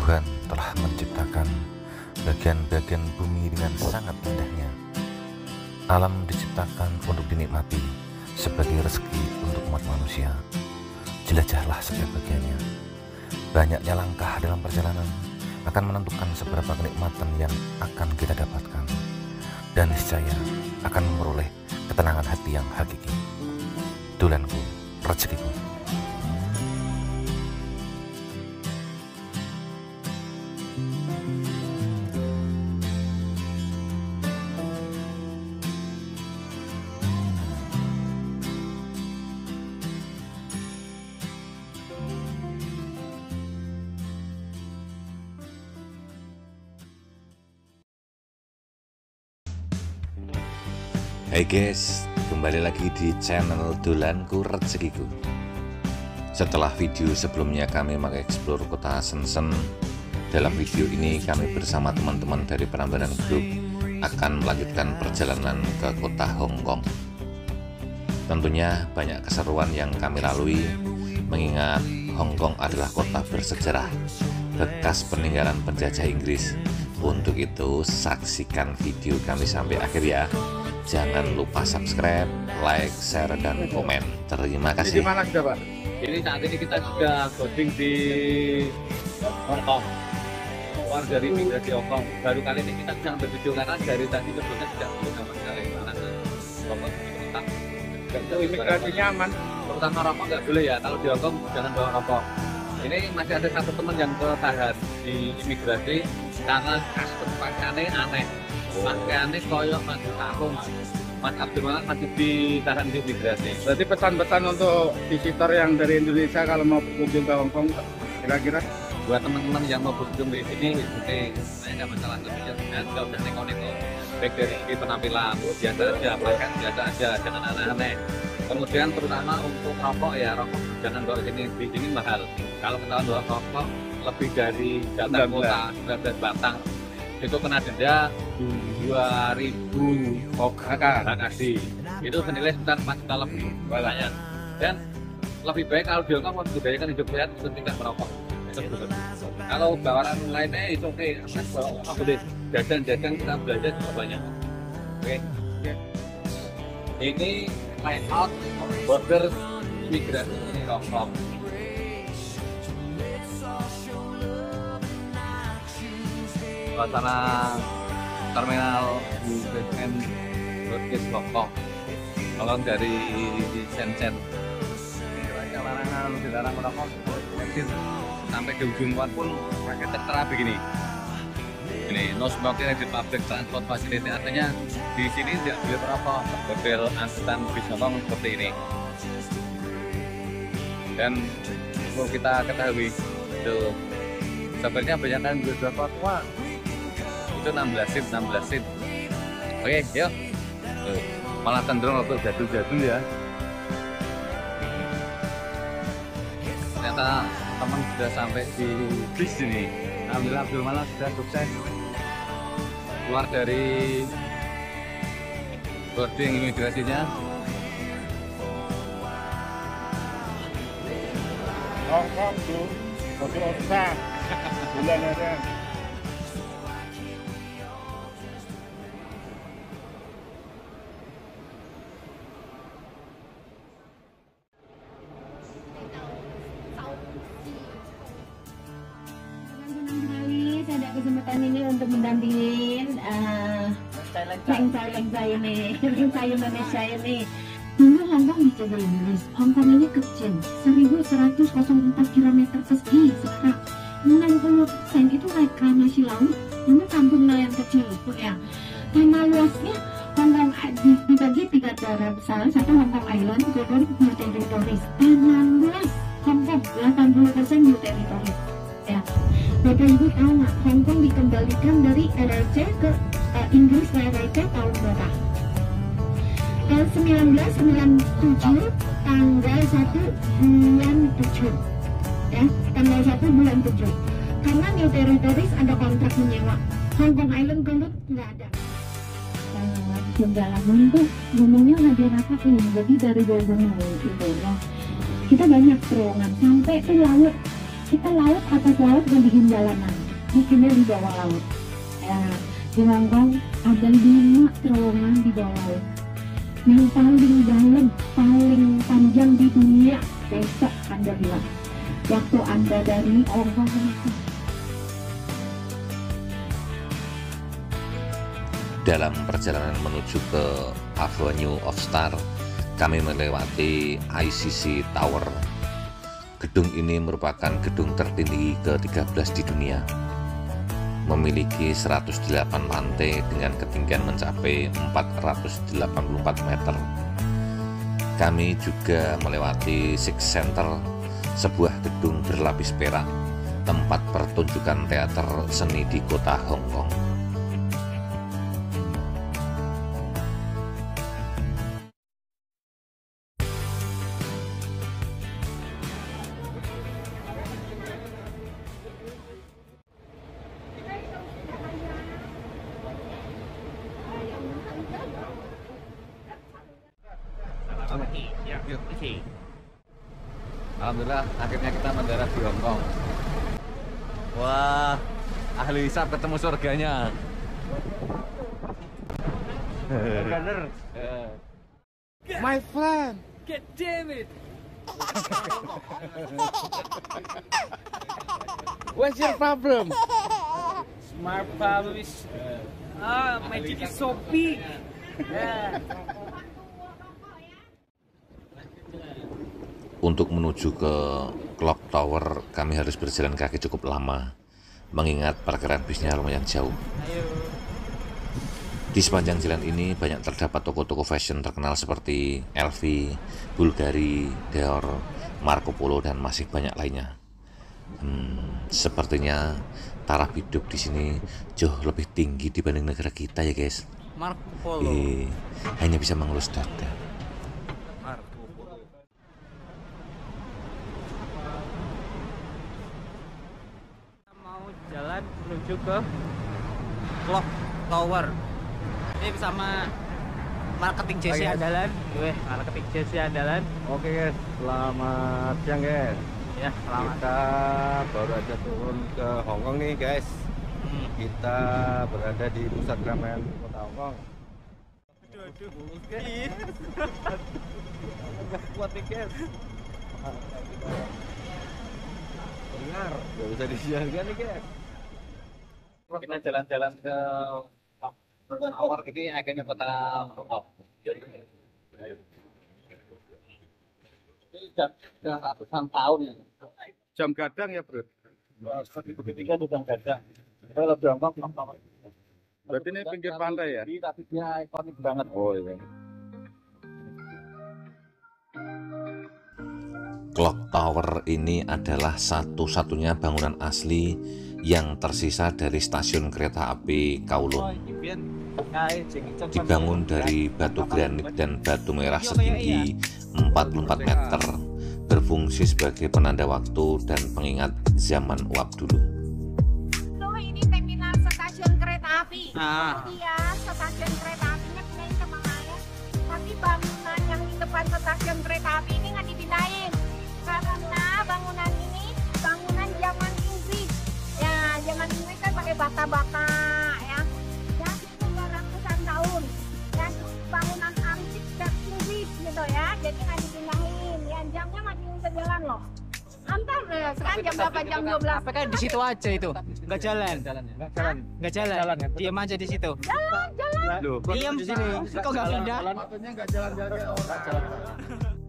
Tuhan telah menciptakan bagian-bagian bumi dengan sangat indahnya. Alam diciptakan untuk dinikmati sebagai rezeki untuk umat manusia. Jelajahlah setiap bagiannya. Banyaknya langkah dalam perjalanan akan menentukan seberapa kenikmatan yang akan kita dapatkan, dan niscaya akan memperoleh ketenangan hati yang hakiki. Dulanku, rezekiku. Hai guys, kembali lagi di channel Dulanku Rezekiku. Setelah video sebelumnya kami mengeksplor kota Shenzhen, dalam video ini kami bersama teman-teman dari Prambanan Group akan melanjutkan perjalanan ke kota Hong Kong. Tentunya banyak keseruan yang kami lalui, mengingat Hong Kong adalah kota bersejarah, bekas peninggalan penjajah Inggris. Untuk itu saksikan video kami sampai akhir ya. Jangan lupa subscribe, like, share, dan komen. Terima kasih. Di mana sudah, Pak? Ini saat ini kita sudah boarding di Hong Kong. Keluar dari imigrasi Hong Kong. Baru kali ini kita sedang bervideo karena dari tadi sebelumnya tidak boleh sama sekali. Karena Hong Kong tetap. Itu imigrasinya aman. Terutama rokok nggak boleh ya. Kalau di Hong Kong jangan bawa rokok. Ini masih ada satu teman yang ketahan di imigrasi karena custom pakaiannya aneh. Pakaiannya koyok masih takung. Mas Abdul Manan masih ditahan di imigrasi. Berarti pesan-pesan untuk visitor yang dari Indonesia kalau mau berkunjung ke Hong Kong kira-kira? Buat teman-teman yang mau berkunjung di sini, ini saya ada masalah lebihnya nggak usah neko-neko. Baik dari segi penampilan biasa aja, pakaian biasa aja, jangan aneh-aneh. Kemudian terutama untuk rokok ya, rokok jangan bawa di sini mahal. Kalau ketahuan bawa rokok lebih dari jatah kota 19 batang, itu kena denda 2.000 HKD. Itu senilai sekitar 4 juta lebih banyak. Dan lebih baik kalau di Hong Kong membudayakan hidup sehat untuk tidak merokok. Kalau bawaran lainnya itu oke, bawa rokok boleh. Jajan-jajan kita belajar juga banyak. Oke. Ini layout border imigrasi Hong Kong. Suasana terminal BSN Broadcast Hong Kong. Kalau dari Shenzhen, larangan dilarang merokok sampai di ujung pun pakai tertera begini. Ini no smoking di public transport facility, artinya di sini tidak boleh merokok. Hotel angkutan bis Hong Kong seperti ini. Dan perlu kita ketahui, itu sebenarnya banyak kan beberapa tua. Itu 16 seat. Oke, yuk. Malah cenderung untuk jadul-jadul ya. Ternyata teman sudah sampai di bis ini. Alhamdulillah Abdul Manan sudah sukses keluar dari boarding imigrasinya. Hong Kong tuh, besar. Bulan ada. Kesempatan ini untuk mendampingin saya Indonesia ini. Dulu Hong Kong dijajah Inggris. Hong Kong ini kecil, 1.104 km persegi sekarang. 60% itu reklamasi laut. Ini kampung nelayan kecil itu ya. Tema luasnya Hong Kong dibagi 3 daerah besar. Satu Hong Kong Island, kedua New Territories. 16 Hong Kong, 80% New Territories. Ya. Bapak Ibu tahu nggak, Hong Kong dikembalikan dari RRC ke Inggris ke RRC tahun berapa? Tahun 1997, tanggal 1 bulan 7. Ya, tanggal 1 bulan 7. Karena New Territories ada kontrak menyewa. Hong Kong Island dulu nggak ada. Jendela itu ngomongnya ada rapat ini, jadi dari Golden itu ya. Kita banyak terowongan sampai ke laut. kita laut atas laut dan bikin jalanan, bikinnya di bawah laut. Ya, di Hongkong ada 5 terowongan di bawah laut. Yang paling dalam, paling panjang di dunia. Besok Anda bilang, waktu Anda dari Hongkong ke Macau. Dalam perjalanan menuju ke Avenue of Star, kami melewati ICC Tower. Gedung ini merupakan gedung tertinggi ke-13 di dunia. Memiliki 108 lantai dengan ketinggian mencapai 484 meter. Kami juga melewati Six Center, sebuah gedung berlapis perak, tempat pertunjukan teater seni di kota Hong Kong. Alhamdulillah akhirnya kita mendarat di Hong Kong. Wah, ahli hisab ketemu surganya. My friend, God damn it. what's your problem? My problem is my dick is so big. Untuk menuju ke Clock Tower, kami harus berjalan kaki cukup lama, mengingat parkiran bisnya lumayan jauh. Di sepanjang jalan ini banyak terdapat toko-toko fashion terkenal seperti LV, Bulgari, Dior, Marco Polo, dan masih banyak lainnya. Sepertinya taraf hidup di sini jauh lebih tinggi dibanding negara kita ya guys. Marco Polo. Hanya bisa mengelus dada. Jalan menuju ke Clock Tower. Ini bersama marketing JC andalan. Marketing JC andalan. Oke guys, selamat siang guys. Ya, selamat. Kita baru aja turun ke Hong Kong nih guys. Kita berada di pusat keramaian kota Hong Kong. Enggak kuat nih guys. Benar, nggak bisa disiarkan nih guys. Kita jalan-jalan ke Tower ini akhirnya kota Hong Kong. Ini sudah ratusan tahun ya. Jam gadang ya bro. Ketika jam gadang. Kalau di Hong Kong, Berarti ini pinggir pantai ya? tapi dia ikonik banget. Oh iya. Clock Tower ini adalah satu-satunya bangunan asli yang tersisa dari stasiun kereta api Kowloon. Dibangun dari batu granit dan batu merah setinggi 44 meter, berfungsi sebagai penanda waktu dan pengingat zaman uap dulu. Ini terminal stasiun kereta api. Ah. Kemudian stasiun kereta apinya pindahin ke Mangaya. Tapi bangunan yang di depan stasiun kereta api ini nggak dipindahin. Karena bangunan ini bangunan zaman Inggris. Ya, zaman Inggris kan pakai bata-bata ya. Ya, itu ratusan tahun. Dan bangunan antik dan Inggris gitu ya. Jadi nggak dipindahin. Ya, jamnya masih bisa jalan loh. Antar deh, sekarang jam berapa? Jam 12. Apa kan di situ aja itu? Enggak jalan. Enggak jalan. Diam aja di situ. Jalan. Loh, Diam di sini. Kok enggak pindah? Jalan nggak jalan-jalan orang.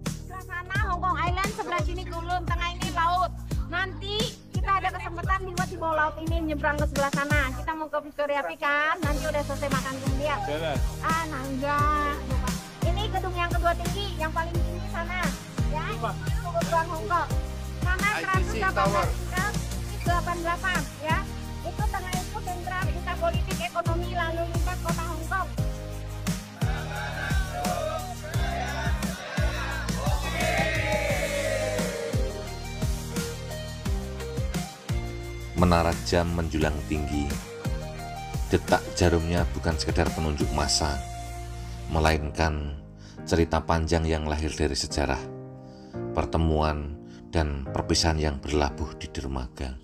Sebelah sana Hong Kong Island, sebelah sini Kowloon, tengah ini laut. Nanti kita ada kesempatan buat di bawah laut ini nyebrang ke sebelah sana. Kita mau ke Victoria Peak kan, nanti udah selesai makan kemudian. Nah enggak. Ini gedung yang kedua tinggi, yang paling tinggi sana. Ya, ini gerbang Hong Kong. Sana 188 ya. Itu tengah itu sentral pusat politik, ekonomi, lalu lintas kota Hong Kong. Menara jam menjulang tinggi. Detak jarumnya bukan sekedar penunjuk masa, melainkan cerita panjang yang lahir dari sejarah, pertemuan, dan perpisahan yang berlabuh di dermaga.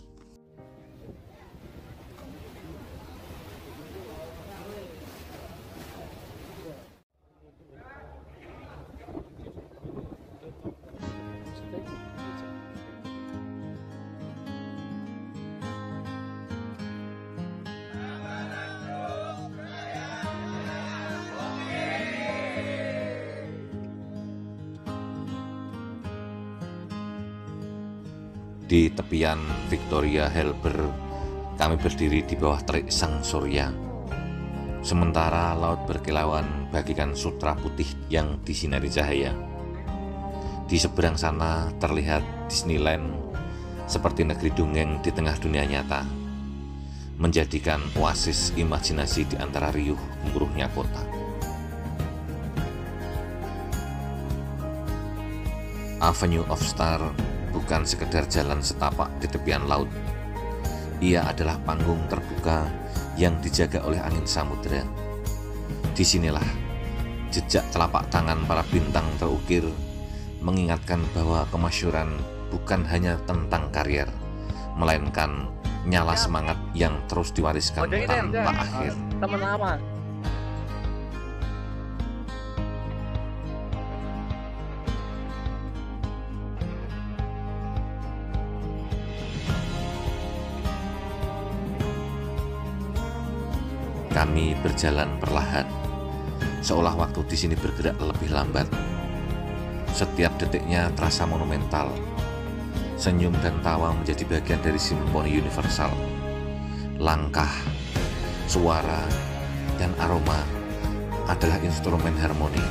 Di tepian Victoria Harbour, kami berdiri di bawah terik sang surya. Sementara laut berkilauan bagikan sutra putih yang disinari cahaya. Di seberang sana terlihat Disneyland seperti negeri dongeng di tengah dunia nyata, menjadikan oasis imajinasi di antara riuh gemuruhnya kota. Avenue of Stars bukan sekedar jalan setapak di tepian laut. Ia adalah panggung terbuka yang dijaga oleh angin samudera. Disinilah jejak telapak tangan para bintang terukir mengingatkan bahwa kemasyhuran bukan hanya tentang karier, melainkan nyala semangat yang terus diwariskan tanpa akhir. Teman lama. Kami berjalan perlahan, seolah waktu di sini bergerak lebih lambat. Setiap detiknya terasa monumental. Senyum dan tawa menjadi bagian dari simfoni universal. Langkah, suara, dan aroma adalah instrumen harmoni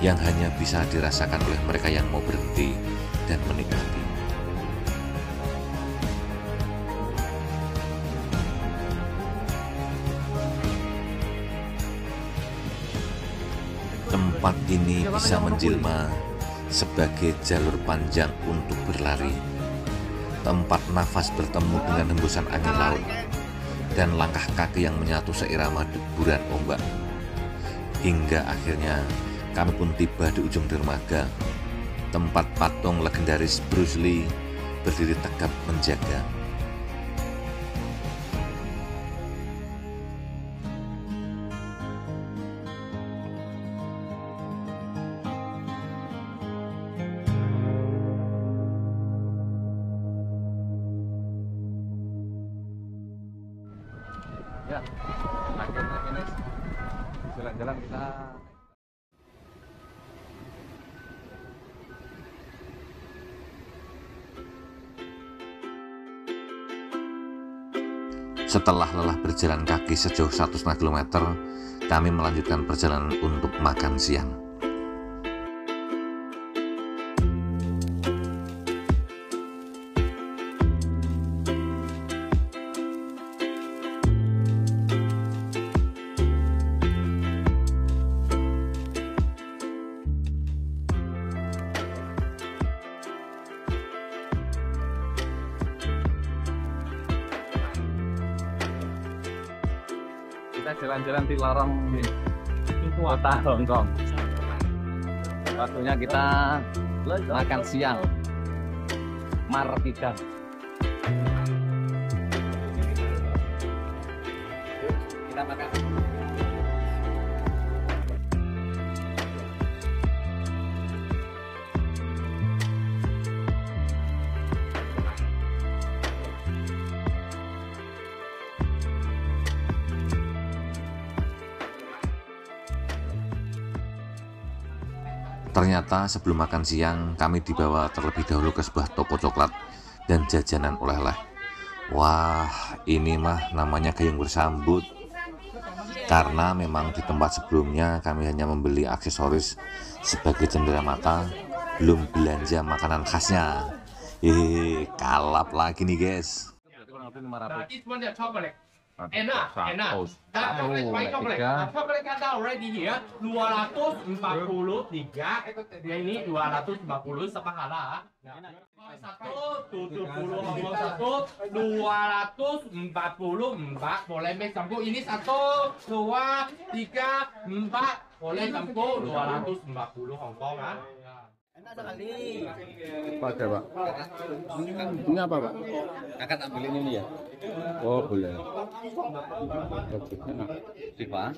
yang hanya bisa dirasakan oleh mereka yang mau berhenti dan menikmati. Tempat ini bisa menjelma sebagai jalur panjang untuk berlari, tempat nafas bertemu dengan hembusan angin laut, dan langkah kaki yang menyatu seirama deburan ombak. Hingga akhirnya kami pun tiba di ujung dermaga, tempat patung legendaris Bruce Lee berdiri tegap menjaga. Ya, akhirnya jalan-jalan kita. Setelah lelah berjalan kaki sejauh 1,5 km, kami melanjutkan perjalanan untuk makan siang. Kita jalan-jalan di lorong kota Hong Kong. Waktunya kita makan siang. Martidan. Kita makan. Ternyata sebelum makan siang, kami dibawa terlebih dahulu ke sebuah toko coklat dan jajanan oleh-oleh. Wah, ini mah namanya gayung bersambut. Karena memang di tempat sebelumnya kami hanya membeli aksesoris sebagai cendera mata, belum belanja makanan khasnya. Kalap lagi nih guys. Enak. Coklat white coklat. Coklat kata already here 243. Ini 240 sepahala. 170 244 boleh make campur. Ini 1 2 3 4 boleh campur 240 Hongkong ah. Pak ada Pak. Ini apa Pak? Akan ambilin ini ya. Oh boleh. Siva.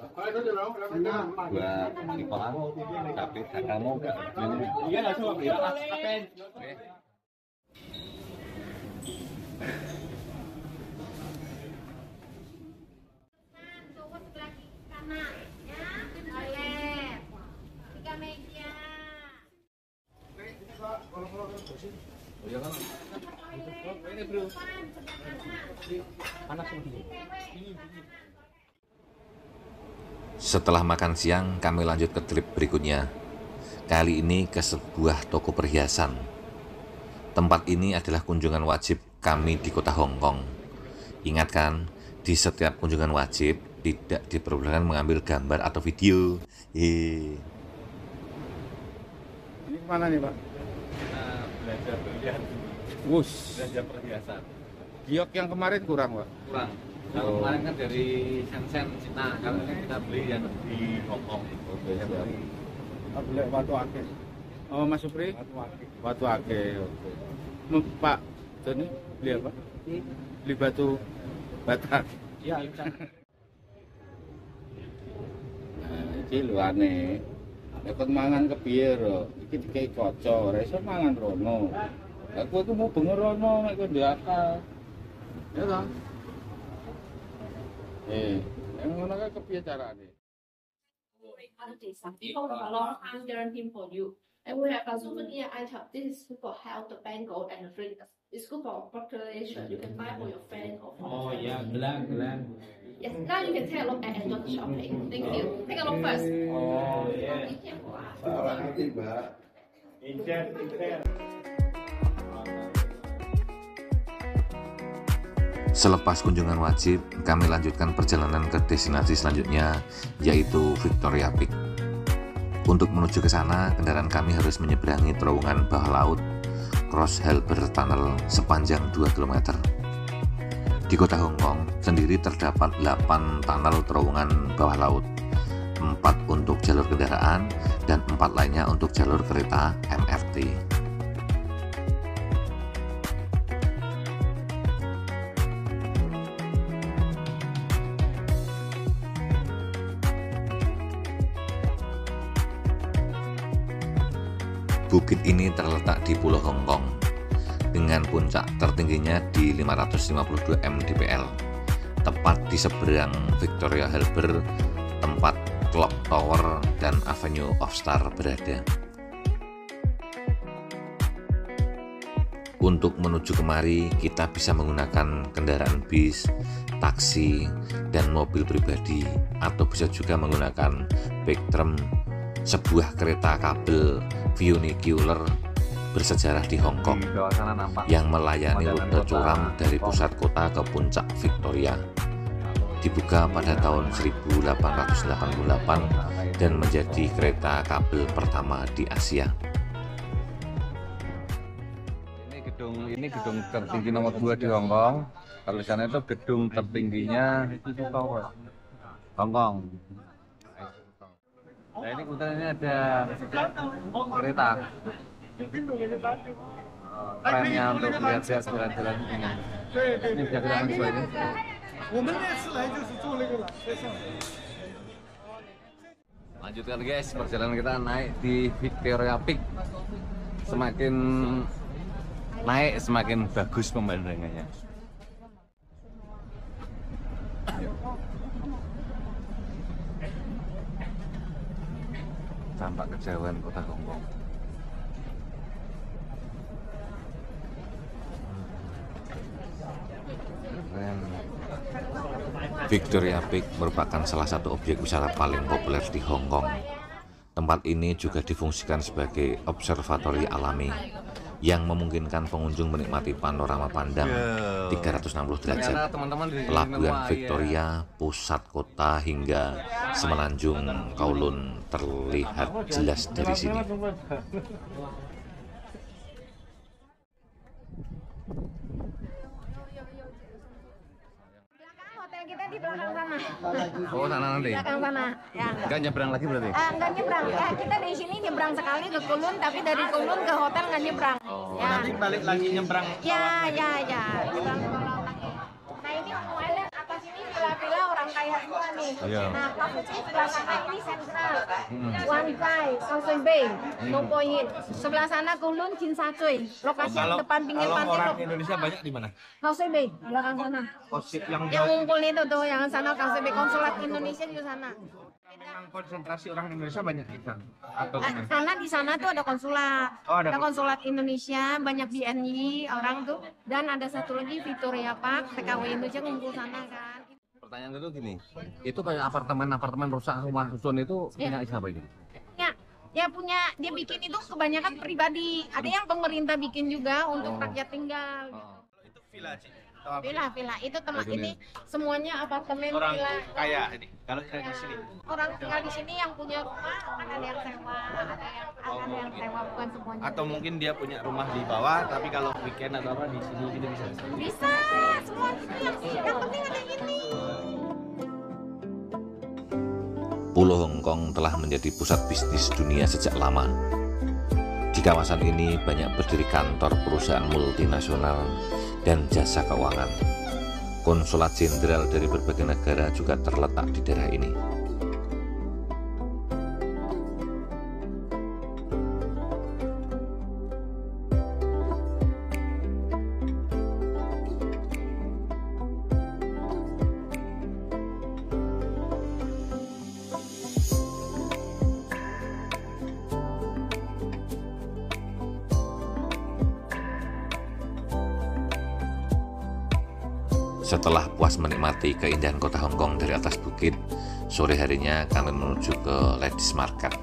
Buat Siva. Tapi kamu enggak. Iya langsung. Oke. Setelah makan siang, kami lanjut ke trip berikutnya. Kali ini ke sebuah toko perhiasan. Tempat ini adalah kunjungan wajib kami di kota Hong Kong. Ingat kan, di setiap kunjungan wajib tidak diperbolehkan mengambil gambar atau video. Ini mana nih Pak? Belajar berlian. Belajar perhiasan. Giok yang kemarin kurang Pak? Kurang. Kalau kemarin kan dari Shenzhen, Cina. Kalau ini kita beli yang di Hong Kong. Oke, beli Watu Ake. Oh, Mas Supri? Watu Ake. Oke. Pak, ini beli apa? Beli batu bata. Iya. Nah, iki lho aneh. Nek mangan kepiye ro? Iki dikai kaca, ora iso mangan rono. Aku mau benger rono nek kowe ndek akal. Ya ta? Yang ngono kan kepiye carane? People have a long time guarantee for you. And we have a souvenir item. This is good for health, the bangle and the drink. It's good for population. You can buy for your friend or for yeah, gelang. Yes, now you can take a look at enjoy the shopping. Thank you. Take a look first. Oh, yeah. Selepas kunjungan wajib, kami lanjutkan perjalanan ke destinasi selanjutnya, yaitu Victoria Peak. Untuk menuju ke sana, kendaraan kami harus menyeberangi terowongan bawah laut Cross Harbour Tunnel sepanjang 2 km. Di kota Hong Kong sendiri terdapat 8 tunnel terowongan bawah laut, 4 untuk jalur kendaraan dan 4 lainnya untuk jalur kereta MRT. Bukit ini terletak di Pulau Hong Kong dengan puncak tertingginya di 552 mdpl, tepat di seberang Victoria Harbour, tempat Clock Tower dan Avenue of Stars berada. Untuk menuju kemari, kita bisa menggunakan kendaraan bis, taksi, dan mobil pribadi, atau bisa juga menggunakan Vectrum, sebuah kereta kabel funicular bersejarah di Hong Kong yang melayani rute curam dari pusat kota ke puncak Victoria. Dibuka pada tahun 1888 dan menjadi kereta kabel pertama di Asia. Ini gedung tertinggi nomor 2 di Hong Kong. Kalau sana itu gedung tertingginya Hong Kong. Nah ini kebetulan ini ada kereta. Trennya untuk lihat-lihat jalan-jalan ini. Ini bisa kita masuk ini. Lanjutkan guys, perjalanan kita naik di Victoria Peak. Semakin naik semakin bagus pemandangannya. Tampak kejauhan kota Hong Kong. Victoria Peak merupakan salah satu objek wisata paling populer di Hong Kong. Tempat ini juga difungsikan sebagai observatori alami yang memungkinkan pengunjung menikmati panorama pandang 360 derajat, pelabuhan Victoria, pusat kota hingga semenanjung Kowloon terlihat jelas dari sini. Hotel kita di belakang sana. Oh, sana nanti. Belakang sana. Ya. Enggak nyebrang lagi berarti? Enggak nyebrang. Ya, kita dari sini nyebrang sekali ke Kulun, tapi dari Kulun ke hotel nggak nyebrang. Ya. Nanti balik lagi nyebrang. Ya. Nyebrang ke laut lagi. Nah ini semuanya atas ini villa-villa orang kaya semua nih. Iya. Nah posisi sebelah sana ini sentral, Wan Chai, Causeway Bay, No Point. Sebelah sana Kulun, Jinsacuy. Lokasi yang depan pinggir pantai. Orang Indonesia banyak di mana? Causeway Bay, belakang sana. Posisi yang Yang ngumpul itu tuh, yang sana Causeway Bay, konsulat Indonesia di sana. memang konsentrasi orang Indonesia banyak di sana. Atau Karena di sana tuh ada konsulat, Oh, ada konsulat Indonesia, banyak BNI orang tuh, dan ada satu lagi Victoria Park, TKW Indonesia ngumpul sana kan. Pertanyaan itu gini, itu kayak apartemen rusak, rumah susun itu punya siapa ini? Ya punya, dia bikin itu kebanyakan pribadi, ada yang pemerintah bikin juga untuk rakyat tinggal. itu villa sih. Villa itu tempat ini semuanya apartemen Orang villa. kaya ini. Kalau tinggal di sini. Orang tinggal di sini yang punya rumah ada yang sewa, ada yang sewa bukan semuanya. Atau mungkin dia punya rumah di bawah, tapi kalau weekend atau apa di sini gitu bisa. Bisa, semua yang penting ada ini. Pulau Hongkong telah menjadi pusat bisnis dunia sejak lama. Di kawasan ini banyak berdiri kantor perusahaan multinasional dan jasa keuangan. Konsulat jenderal dari berbagai negara juga terletak di daerah ini. Setelah puas menikmati keindahan kota Hong Kong dari atas bukit, sore harinya kami menuju ke Ladies Market.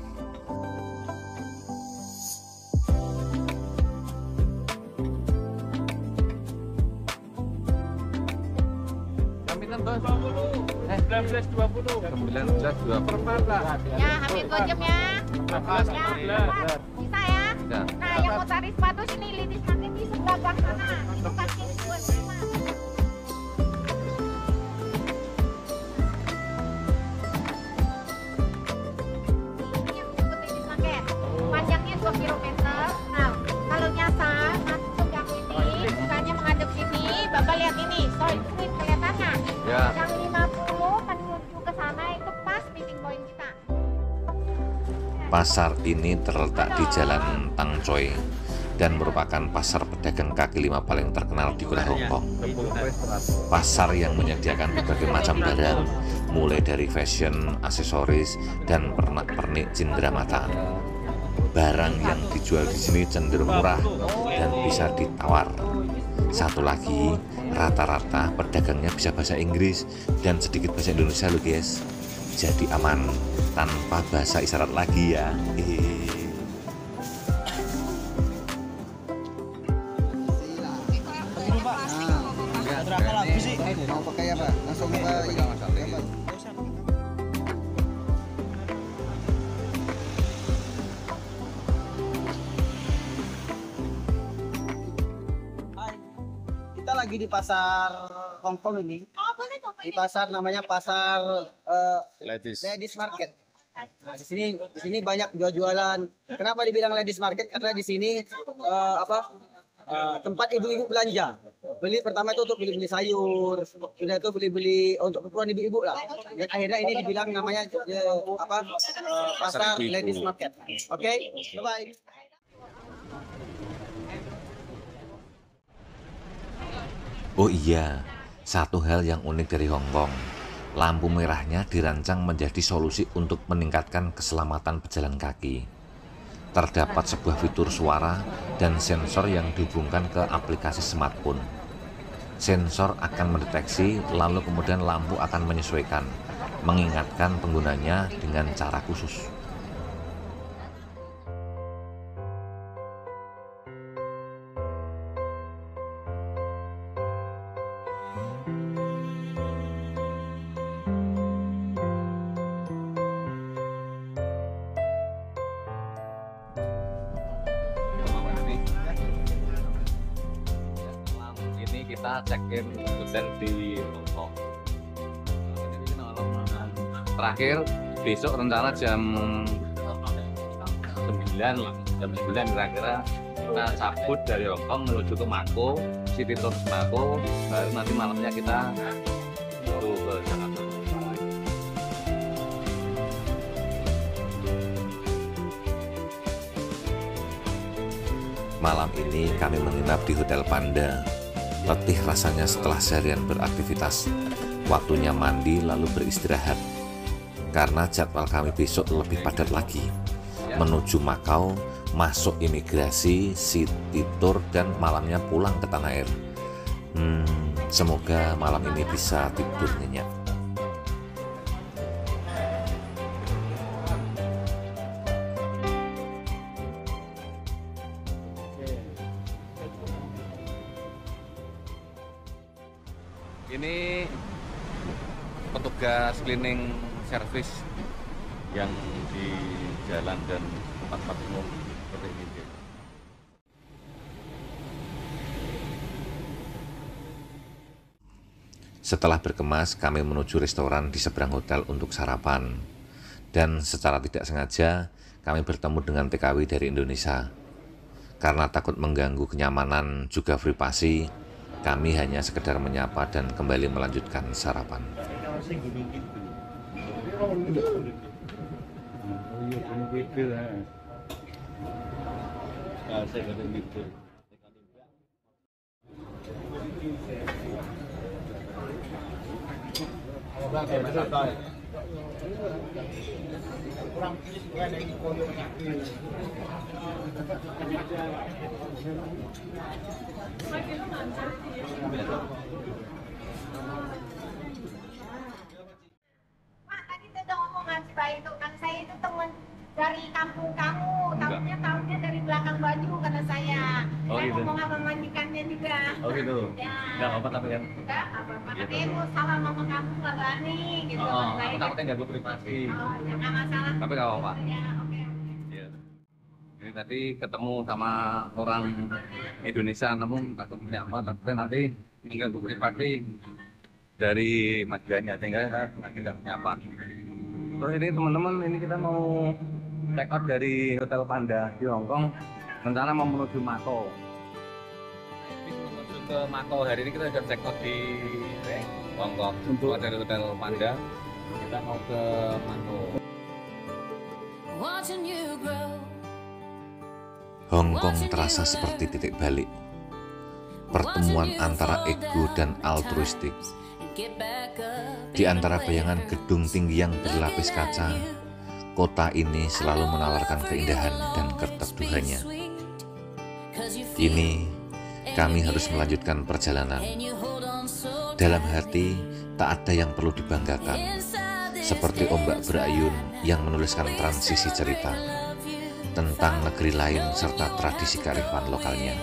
Jaminan bos. 19.20. 19.20. Ya, hampir 2 jam ya. Bisa ya? Ya. Nah, yang mau cari sepatu sini Ladies Market di sebelah gang sana. Itu kaki 25. Panjangnya 2 km. Nah, kalau nyasar masuk ke gang ini, bukannya menghadap sini, Bapak lihat ini, soil street kelihatannya. Ya. Yang 50 menuju ke sana itu pas meeting point kita. Pasar ini terletak di Jalan Tang Choi dan merupakan pasar pedagang kaki lima paling terkenal di kota Hong Kong. Pasar yang menyediakan berbagai macam barang, mulai dari fashion, aksesoris, dan pernak-pernik cindera mata. Barang yang dijual di sini cenderung murah dan bisa ditawar. Satu lagi, rata-rata pedagangnya bisa bahasa Inggris dan sedikit bahasa Indonesia loh guys. Jadi aman tanpa bahasa isyarat lagi ya. Berapa lagu sih? Mau pakai apa? Langsung ke ini. Kita lagi di pasar Hong Kong ini. Di pasar namanya pasar Ladies Market. Nah, di sini banyak jualan. Kenapa dibilang Ladies Market? Karena di sini tempat ibu-ibu belanja. Beli pertama itu untuk beli-beli sayur, sudah itu beli-beli untuk keperluan ibu-ibu lah. Dan akhirnya ini dibilang namanya pasar Ladies Market. Oke, bye-bye. Oh iya, satu hal yang unik dari Hong Kong, lampu merahnya dirancang menjadi solusi untuk meningkatkan keselamatan pejalan kaki. Terdapat sebuah fitur suara dan sensor yang dihubungkan ke aplikasi smartphone. Sensor akan mendeteksi, lalu kemudian lampu akan menyesuaikan, mengingatkan penggunanya dengan cara khusus. Ini kita check-in hotel di Hong Kong. terakhir besok rencana jam 9 lah, jam 9 kira-kira kita cabut dari Hongkong menuju ke Mako, City Tour Mako, baru nanti malamnya kita baru ke Jakarta. Malam ini kami menginap di Hotel Panda. Letih rasanya setelah seharian beraktivitas. Waktunya mandi lalu beristirahat. Karena jadwal kami besok lebih padat lagi. Menuju Makau, masuk imigrasi, city tour, dan malamnya pulang ke tanah air. Semoga malam ini bisa tidur nyenyak. Ini petugas cleaning service yang di jalan dan tempat-tempat umum seperti ini. Setelah berkemas, kami menuju restoran di seberang hotel untuk sarapan. Dan secara tidak sengaja, kami bertemu dengan TKW dari Indonesia. Karena takut mengganggu kenyamanan juga privasi, kami hanya sekedar menyapa dan kembali melanjutkan sarapan. Tadi saya udah ngomong ngasih bayi itu kan saya itu teman dari kampung kamu, tahunya dari belakang baju kata saya. Oh, Saya gitu. ngomong sama majikannya juga. Oh gitu. Ya. Nggak apa-apa tapi kan. Enggak apa-apa. Katanya mau salah mama kamu nggak berani gitu. Oh, Kata aku saya. takutnya nggak privasi. Oh, ya nggak masalah. Tapi nggak apa-apa. Ya, oke. Iya. Ini tadi ketemu sama orang Indonesia, namun takut menyapa, takutnya nanti mengganggu privasi dari majikannya sehingga nanti nggak menyapa. Terus ini teman-teman, ini kita mau check out dari Hotel Panda di Hongkong, rencana mau menuju Mako. Menuju ke Mako, hari ini kita sudah check out di Hongkong untuk dari Hotel Panda. Kita mau ke Mako. Hongkong terasa seperti titik balik. Pertemuan antara ego dan altruistik. Di antara bayangan gedung tinggi yang berlapis kaca, kota ini selalu menawarkan keindahan dan keteduhannya. Kini, kami harus melanjutkan perjalanan. Dalam hati, tak ada yang perlu dibanggakan. Seperti ombak berayun yang menuliskan transisi cerita tentang negeri lain serta tradisi kearifan lokalnya.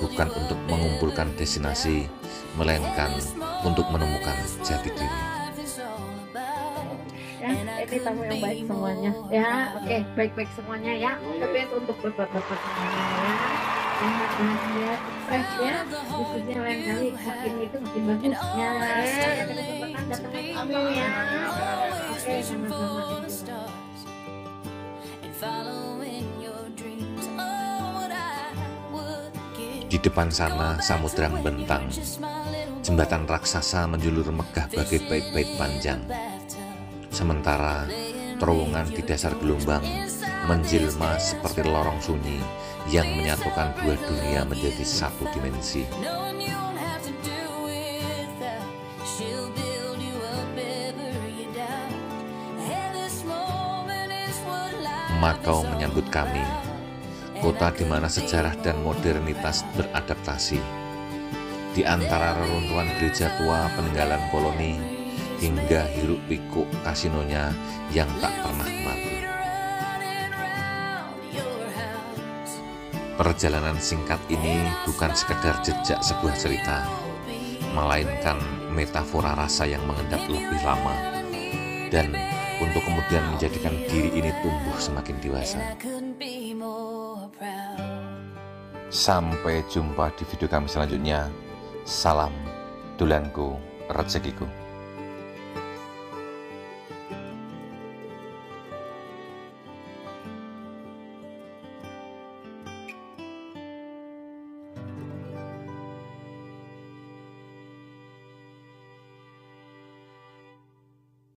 Bukan untuk mengumpulkan destinasi, melainkan untuk menemukan jati diri. Ya, ini tamu yang baik semuanya. Ya, oke, baik-baik semuanya ya. Tapi untuk bapak-bapak semuanya ya. Sehat bahagia, sukses ya. Khususnya lain kali makin itu makin bagus ya. Ada kesempatan datang ke kami ya. Oke, sama-sama. Di depan sana samudra membentang. Jembatan raksasa menjulur megah bagai bait-bait panjang. Sementara terowongan di dasar gelombang menjelma seperti lorong sunyi yang menyatukan dua dunia menjadi satu dimensi. Makau menyambut kami, kota di mana sejarah dan modernitas beradaptasi. Di antara reruntuhan gereja tua peninggalan koloni hingga hiruk pikuk kasinonya yang tak pernah mati. Perjalanan singkat ini bukan sekedar jejak sebuah cerita, melainkan metafora rasa yang mengendap lebih lama dan untuk kemudian menjadikan diri ini tumbuh semakin dewasa. Sampai jumpa di video kami selanjutnya. Salam Dulanku Rezekiku.